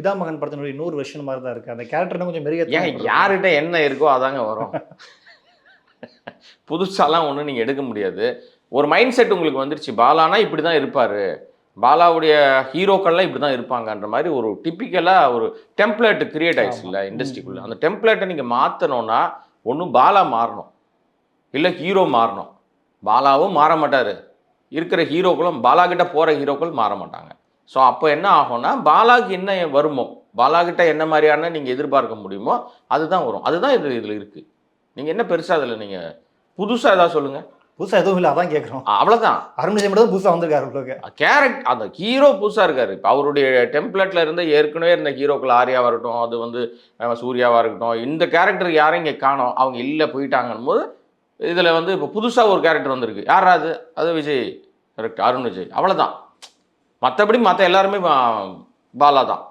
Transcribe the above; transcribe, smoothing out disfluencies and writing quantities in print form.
பிதாமகன் படத்தினுடைய 100 வெர்ஷன் மாதிரி தான் இருக்குது. அந்த கேரக்டர் கொஞ்சம் மெருகேற்ற ஏன் யார்கிட்ட என்ன இருக்கோ அதாங்க வரும். புதுசாலாம் ஒன்றும் நீங்கள் எடுக்க முடியாது. ஒரு மைண்ட் செட் உங்களுக்கு வந்துருச்சு. பாலானா இப்படி தான் இருப்பார், பாலாவுடைய ஹீரோக்கள்லாம் இப்படி தான் இருப்பாங்கன்ற மாதிரி ஒரு டிப்பிக்கலாக ஒரு டெம்ப்ளேட் கிரியேட் ஆயிடுச்சு இல்லை இண்டஸ்ட்ரிக்குள்ளே. அந்த டெம்ப்ளேட்டை நீங்கள் மாற்றணுன்னா ஒன்று பாலா மாறணும், இல்லை ஹீரோ மாறணும். பாலாவும் மாற மாட்டார், இருக்கிற ஹீரோக்களும் பாலாகிட்ட போகிற ஹீரோக்கள் மாற மாட்டாங்க. ஸோ அப்போ என்ன ஆகும்னா பாலாவுக்கு என்ன வருமோ, பாலாகிட்ட என்ன மாதிரியான நீங்கள் எதிர்பார்க்க முடியுமோ அதுதான் வரும். அதுதான் இதில் இருக்குது. நீங்கள் என்ன பெருசாக அதில் நீங்கள் புதுசாக ஏதாவது சொல்லுங்கள். புதுசாக எதுவும் இல்லை, அதான் கேட்குறோம். அவ்வளோதான். அருண் விஜய் மட்டும் புதுசாக வந்திருக்காரு. கேரக்ட் அந்த ஹீரோ புதுசாக இருக்காரு. இப்போ அவருடைய டெம்ப்ளேட்டில் இருந்த ஏற்கனவே இருந்த ஹீரோக்கள் ஆர்யாவாக இருக்கட்டும், அது வந்து சூர்யாவாக இருக்கட்டும், இந்த கேரக்டர் யாரும் இங்கே காணோம், அவங்க இல்லை போயிட்டாங்கன்னு போது இதில் வந்து இப்போ புதுசாக ஒரு கேரக்டர் வந்திருக்கு. யாரா அது? அது விஜய், கரெக்ட், அருண் விஜய், அவ்வளோதான். மற்றபடி மற்ற எல்லாருமே பாலா தான்.